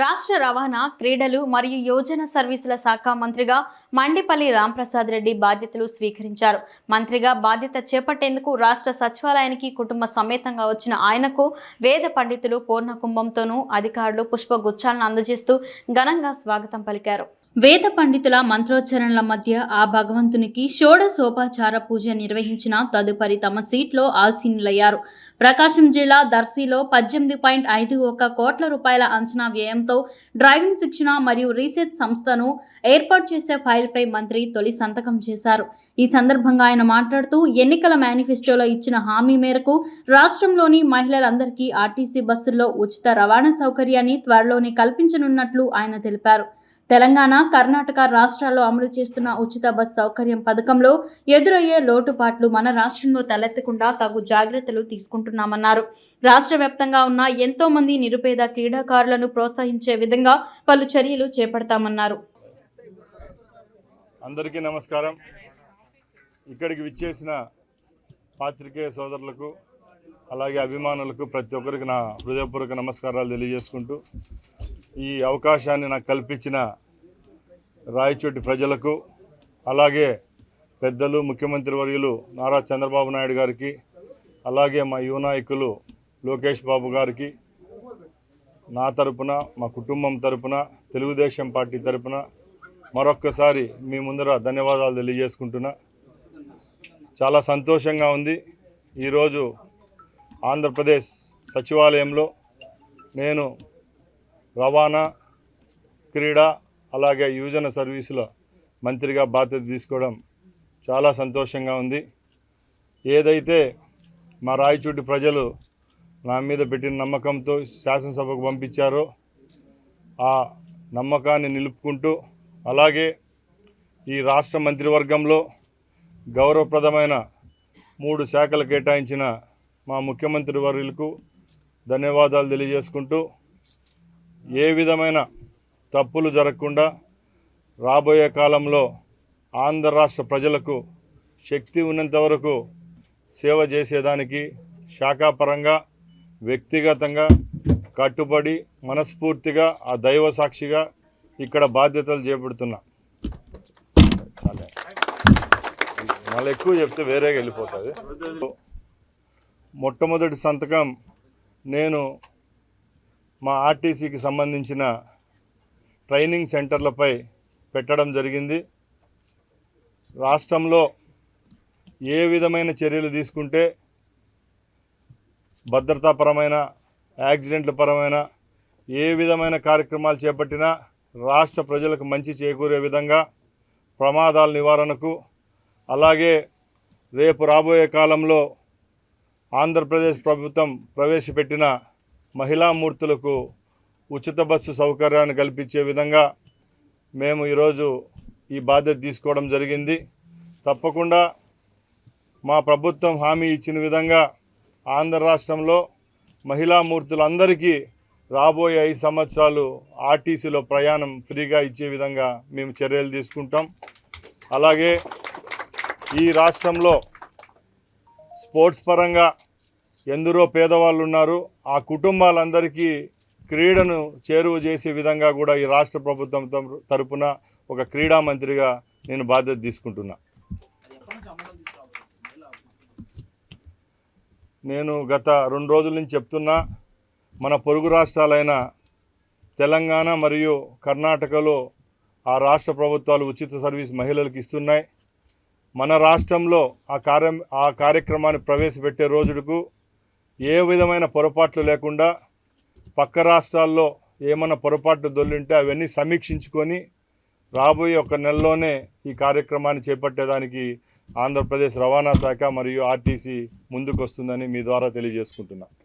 రాష్ట్ర రవాణా, క్రీడలు మరియు యోజన సర్వీసుల శాఖ మంత్రిగా మండిపల్లి రాంప్రసాద్ రెడ్డి బాధ్యతలు స్వీకరించారు. మంత్రిగా బాధ్యత చేపట్టేందుకు రాష్ట్ర సచివాలయానికి కుటుంబ సమేతంగా వచ్చిన ఆయనకు వేద పండితులు పూర్ణకుంభంతోనూ అధికారులు పుష్పగుచ్చాలను అందజేస్తూ ఘనంగా స్వాగతం పలికారు. వేద పండితుల మంత్రోచ్చరణల మధ్య ఆ భగవంతునికి షోడశోపచార పూజ నిర్వహించిన తదుపరి తమ సీట్లో ఆసీనులయ్యారు. ప్రకాశం జిల్లా దర్శిలో 18.51 కోట్ల రూపాయల అంచనా వ్యయంతో డ్రైవింగ్ శిక్షణ మరియు రీసెర్చ్ సంస్థను ఏర్పాటు చేసే ఫైల్పై మంత్రి తొలి సంతకం చేశారు. ఈ సందర్భంగా ఆయన మాట్లాడుతూ ఎన్నికల మేనిఫెస్టోలో ఇచ్చిన హామీ మేరకు రాష్ట్రంలోని మహిళలందరికీ ఆర్టీసీ బస్సుల్లో ఉచిత రవాణా సౌకర్యాన్ని త్వరలోనే కల్పించనున్నట్లు ఆయన తెలిపారు. తెలంగాణ, కర్ణాటక రాష్ట్రాల్లో అమలు చేస్తున్న ఉచిత బస్ సౌకర్యం పథకంలో ఎదురయ్యే లోటుపాట్లు మన రాష్ట్రంలో తలెత్తకుండా తగు జాగ్రత్తలు తీసుకుంటున్నామన్నారు. రాష్ట్ర వ్యాప్తంగా ఉన్న ఎంతో మంది నిరుపేద క్రీడాకారులను ప్రోత్సహించే విధంగా పలు చర్యలు చేపడతామన్నారు. అందరికీ నమస్కారం. ఇక్కడికి విచ్చేసిన పాత్రికేయ సోదరులకు అలాగే అభిమానులకు ప్రతి ఒక్కరికి నా హృదయపూర్వక నమస్కారాలు తెలియజేసుకుంటూ ఈ అవకాశాన్ని నాకు కల్పించిన రాయచోటి ప్రజలకు అలాగే పెద్దలు ముఖ్యమంత్రి వర్యులు నారా చంద్రబాబు నాయుడు గారికి అలాగే మా యువ నాయకులు లోకేష్ బాబు గారికి నా తరపున మా కుటుంబం తరపున తెలుగుదేశం పార్టీ తరపున మరొక్కసారి మీ ముందర ధన్యవాదాలు తెలియజేసుకుంటున్నా. చాలా సంతోషంగా ఉంది. ఈరోజు ఆంధ్రప్రదేశ్ సచివాలయంలో నేను రవాణా, క్రీడా అలాగే యువజన సర్వీసుల మంత్రిగా బాధ్యత తీసుకోవడం చాలా సంతోషంగా ఉంది. ఏదైతే మా రాయచోటి ప్రజలు నా మీద పెట్టిన నమ్మకంతో శాసనసభకు పంపించారో ఆ నమ్మకాన్ని నిలుపుకుంటూ అలాగే ఈ రాష్ట్ర మంత్రివర్గంలో గౌరవప్రదమైన 3 శాఖలు కేటాయించిన మా ముఖ్యమంత్రి వర్యులకు ధన్యవాదాలు తెలియజేసుకుంటూ ఏ విధమైన తప్పులు జరగకుండా రాబోయే కాలంలో ఆంధ్ర రాష్ట్ర ప్రజలకు శక్తి ఉన్నంత వరకు సేవ చేసేదానికి శాఖాపరంగా వ్యక్తిగతంగా కట్టుబడి మనస్ఫూర్తిగా ఆ దైవ సాక్షిగా ఇక్కడ బాధ్యతలు చేపడుతున్నా. మళ్ళీ ఎక్కువ చెప్తే వేరేగా వెళ్ళిపోతుంది. మొట్టమొదటి సంతకం నేను మా ఆర్టీసీకి సంబంధించిన ట్రైనింగ్ సెంటర్లపై పెట్టడం జరిగింది. రాష్ట్రంలో ఏ విధమైన చర్యలు తీసుకుంటే భద్రతాపరమైన, యాక్సిడెంట్ల పరమైన ఏ విధమైన కార్యక్రమాలు చేపట్టినా రాష్ట్ర ప్రజలకు మంచి చేకూరే విధంగా ప్రమాదాల నివారణకు అలాగే రేపు రాబోయే కాలంలో ఆంధ్రప్రదేశ్ ప్రభుత్వం ప్రవేశపెట్టిన మహిళామూర్తులకు ఉచిత బస్సు సౌకర్యాన్ని కల్పించే విధంగా మేము ఈరోజు ఈ బాధ్యత తీసుకోవడం జరిగింది. తప్పకుండా మా ప్రభుత్వం హామీ ఇచ్చిన విధంగా ఆంధ్ర రాష్ట్రంలో మహిళామూర్తులందరికీ రాబోయే 5 సంవత్సరాలు ఆర్టీసీలో ప్రయాణం ఫ్రీగా ఇచ్చే విధంగా మేము చర్యలు తీసుకుంటాం. అలాగే ఈ రాష్ట్రంలో స్పోర్ట్స్ పరంగా ఎందరో పేదవాళ్ళు ఉన్నారు. ఆ కుటుంబాలందరికీ క్రీడను చేరువ చేసే విధంగా కూడా ఈ రాష్ట్ర ప్రభుత్వం తరపున ఒక క్రీడా మంత్రిగా నేను బాధ్యత తీసుకుంటున్నా. నేను గత 2 రోజుల నుంచి చెప్తున్నా, మన పొరుగు రాష్ట్రాలైన తెలంగాణ మరియు కర్ణాటకలో ఆ రాష్ట్ర ప్రభుత్వాలు ఉచిత సర్వీస్ మహిళలకు ఇస్తున్నాయి. మన రాష్ట్రంలో ఆ కార్యక్రమాన్ని ప్రవేశపెట్టే రోజుకు ఏ విధమైన పొరపాట్లు లేకుండా పక్క రాష్ట్రాల్లో ఏమైనా పొరపాట్లు దొల్లింటే అవన్నీ సమీక్షించుకొని రాబోయే 1 నెలలోనే ఈ కార్యక్రమాన్ని చేపట్టేదానికి ఆంధ్రప్రదేశ్ రవాణా శాఖ మరియు ఆర్టీసీ ముందుకు వస్తుందని మీ ద్వారా తెలియజేసుకుంటున్నా.